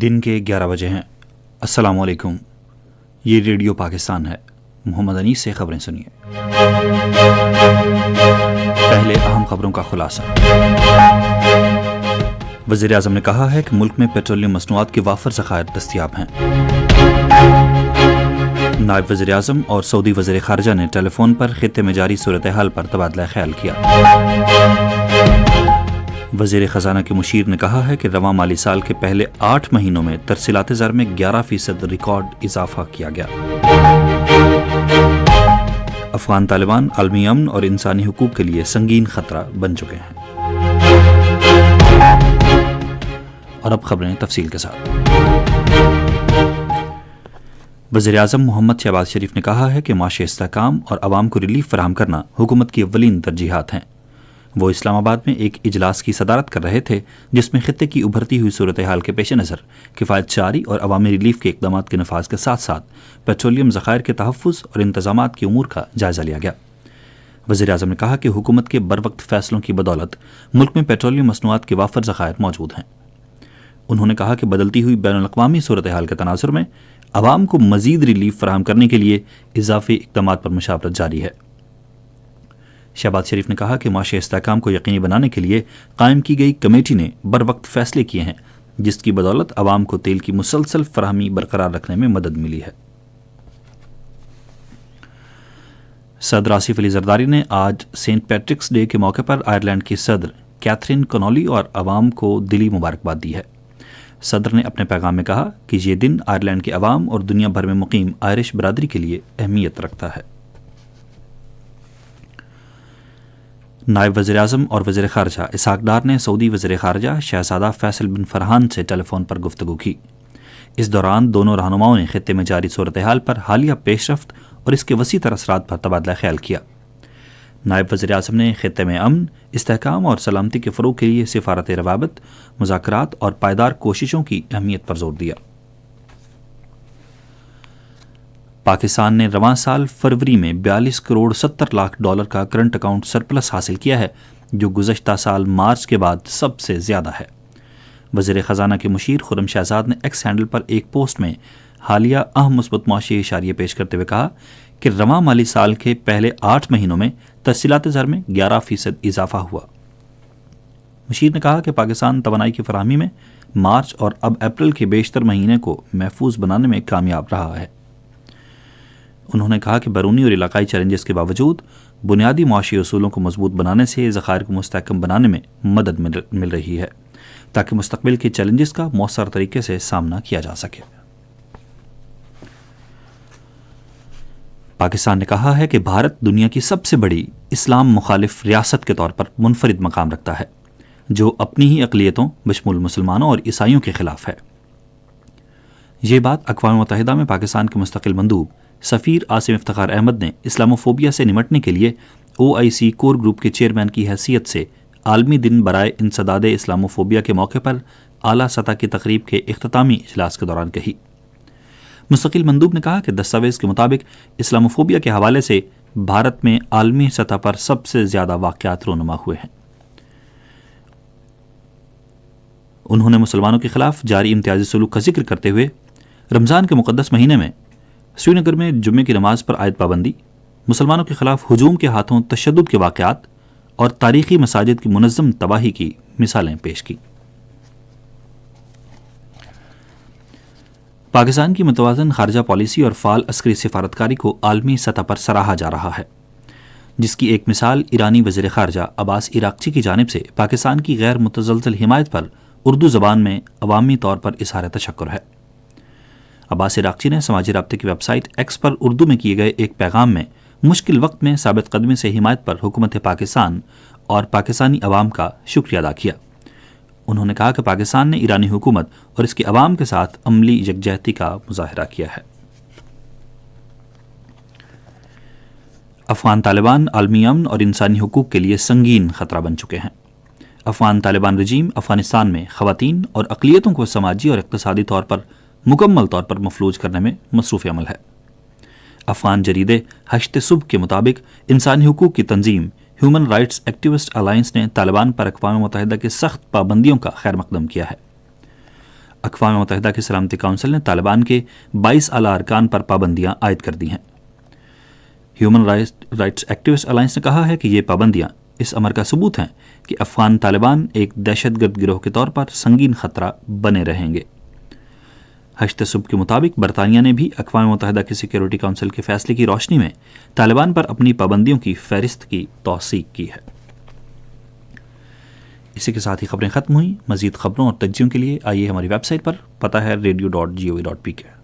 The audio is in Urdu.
دن کے 11 بجے ہیں۔ السلام علیکم، یہ ریڈیو پاکستان ہے۔ محمد انیس سے خبریں سنیے۔ پہلے اہم خبروں کا خلاصہ۔ وزیر اعظم نے کہا ہے کہ ملک میں پیٹرولیم مصنوعات کے وافر ذخائر دستیاب ہیں۔ نائب وزیر اعظم اور سعودی وزیر خارجہ نے ٹیلی فون پر خطے میں جاری صورتحال پر تبادلہ خیال کیا۔ وزیر خزانہ کے مشیر نے کہا ہے کہ رواں مالی سال کے پہلے 8 مہینوں میں ترسیلات زر میں 11% ریکارڈ اضافہ کیا گیا۔ افغان طالبان عالمی امن اور انسانی حقوق کے لیے سنگین خطرہ بن چکے ہیں۔ اور اب خبریں تفصیل کے ساتھ۔ وزیر اعظم محمد شہباز شریف نے کہا ہے کہ معاشی استحکام اور عوام کو ریلیف فراہم کرنا حکومت کی اولین ترجیحات ہیں۔ وہ اسلام آباد میں ایک اجلاس کی صدارت کر رہے تھے جس میں خطے کی ابھرتی ہوئی صورتحال کے پیش نظر کفایت جاری اور عوامی ریلیف کے اقدامات کے نفاذ کے ساتھ ساتھ پیٹرولیم ذخائر کے تحفظ اور انتظامات کے امور کا جائزہ لیا گیا۔ وزیر اعظم نے کہا کہ حکومت کے بروقت فیصلوں کی بدولت ملک میں پیٹرولیم مصنوعات کے وافر ذخائر موجود ہیں۔ انہوں نے کہا کہ بدلتی ہوئی بین الاقوامی صورتحال کے تناظر میں عوام کو مزید ریلیف فراہم کرنے کے لیے اضافی اقدامات پر مشاورت جاری ہے۔ شہباز شریف نے کہا کہ معاشی استحکام کو یقینی بنانے کے لیے قائم کی گئی کمیٹی نے بروقت فیصلے کیے ہیں جس کی بدولت عوام کو تیل کی مسلسل فراہمی برقرار رکھنے میں مدد ملی ہے۔ صدر آصف علی زرداری نے آج سینٹ پیٹرکس ڈے کے موقع پر آئرلینڈ کی صدر کیتھرین کنولی اور عوام کو دلی مبارکباد دی ہے۔ صدر نے اپنے پیغام میں کہا کہ یہ دن آئرلینڈ کے عوام اور دنیا بھر میں مقیم آئرش برادری کے لیے اہمیت رکھتا ہے۔ نائب وزیر اعظم اور وزیر خارجہ اسحاق ڈار نے سعودی وزیر خارجہ شہزادہ فیصل بن فرحان سے ٹیلی فون پر گفتگو کی۔ اس دوران دونوں رہنماؤں نے خطے میں جاری صورتحال پر حالیہ پیش رفت اور اس کے وسیع تر اثرات پر تبادلہ خیال کیا۔ نائب وزیر اعظم نے خطے میں امن، استحکام اور سلامتی کے فروغ کے لیے سفارتی روابط، مذاکرات اور پائیدار کوششوں کی اہمیت پر زور دیا۔ پاکستان نے رواں سال فروری میں 42 کروڑ 70 لاکھ ڈالر کا کرنٹ اکاؤنٹ سرپلس حاصل کیا ہے جو گزشتہ سال مارچ کے بعد سب سے زیادہ ہے۔ وزیر خزانہ کے مشیر خرم شہزاد نے ایکس ہینڈل پر ایک پوسٹ میں حالیہ اہم مثبت معاشی اشاریہ پیش کرتے ہوئے کہا کہ رواں مالی سال کے پہلے 8 مہینوں میں ترسیلات زر میں 11% اضافہ ہوا۔ مشیر نے کہا کہ پاکستان توانائی کی فراہمی میں مارچ اور اب اپریل کے بیشتر مہینے کو محفوظ بنانے میں کامیاب رہا ہے۔ انہوں نے کہا کہ بیرونی اور علاقائی چیلنجز کے باوجود بنیادی معاشی اصولوں کو مضبوط بنانے سے ذخائر کو مستحکم بنانے میں مدد مل رہی ہے تاکہ مستقبل کے چیلنجز کا مؤثر طریقے سے سامنا کیا جا سکے۔ پاکستان نے کہا ہے کہ بھارت دنیا کی سب سے بڑی اسلام مخالف ریاست کے طور پر منفرد مقام رکھتا ہے جو اپنی ہی اقلیتوں بشمول مسلمانوں اور عیسائیوں کے خلاف ہے۔ یہ بات اقوام متحدہ میں پاکستان کے مستقل مندوب سفیر عاصم افتخار احمد نے اسلاموفوبیا سے نمٹنے کے لیے OIC کور گروپ کے چیئرمین کی حیثیت سے عالمی دن برائے انسداد اسلاموفوبیا کے موقع پر اعلیٰ سطح کی تقریب کے اختتامی اجلاس کے دوران کہی۔ مستقل مندوب نے کہا کہ دستاویز کے مطابق اسلاموفوبیا کے حوالے سے بھارت میں عالمی سطح پر سب سے زیادہ واقعات رونما ہوئے ہیں۔ انہوں نے مسلمانوں کے خلاف جاری امتیازی سلوک کا ذکر کرتے ہوئے رمضان کے مقدس مہینے میں سری نگر میں جمعے کی نماز پر عائد پابندی، مسلمانوں کے خلاف ہجوم کے ہاتھوں تشدد کے واقعات اور تاریخی مساجد کی منظم تباہی کی مثالیں پیش کی۔ پاکستان کی متوازن خارجہ پالیسی اور فعال عسکری سفارتکاری کو عالمی سطح پر سراہا جا رہا ہے، جس کی ایک مثال ایرانی وزیر خارجہ عباس عراقچی کی جانب سے پاکستان کی غیر متزلزل حمایت پر اردو زبان میں عوامی طور پر اظہار تشکر ہے۔ عباس عراقچی نے سماجی رابطے کی ویب سائٹ ایکس پر اردو میں کیے گئے ایک پیغام میں مشکل وقت میں ثابت قدمی سے حمایت پر حکومت پاکستان اور پاکستانی عوام کا شکریہ ادا کیا۔ انہوں نے کہا کہ پاکستان نے ایرانی حکومت اور اس کے عوام کے ساتھ عملی یکجہتی کا مظاہرہ کیا ہے۔ افغان طالبان عالمی امن اور انسانی حقوق کے لیے سنگین خطرہ بن چکے ہیں۔ افغان طالبان رجیم افغانستان میں خواتین اور اقلیتوں کو سماجی اور اقتصادی طور پر مکمل طور پر مفلوج کرنے میں مصروف عمل ہے۔ افغان جریدے ہشت صبح کے مطابق انسانی حقوق کی تنظیم ہیومن رائٹس ایکٹیوسٹ الائنس نے طالبان پر اقوام متحدہ کی سخت پابندیوں کا خیر مقدم کیا ہے۔ اقوام متحدہ کے سلامتی کونسل نے طالبان کے 22 اعلیٰ ارکان پر پابندیاں عائد کر دی ہیں۔ ہیومن رائٹس ایکٹیوسٹ الائنس نے کہا ہے کہ یہ پابندیاں اس امر کا ثبوت ہیں کہ افغان طالبان ایک دہشت گرد گروہ کے طور پر سنگین خطرہ بنے رہیں گے۔ ہشت صبح کے مطابق برطانیہ نے بھی اقوام متحدہ کی سیکیورٹی کونسل کے فیصلے کی روشنی میں طالبان پر اپنی پابندیوں کی فہرست کی توثیق کی ہے۔ اسی کے ساتھ ہی خبریں ختم ہوئیں۔ مزید خبروں اور تجزیوں کے لیے آئیے ہماری ویب سائٹ پر، پتہ ہے radio.gov.pk۔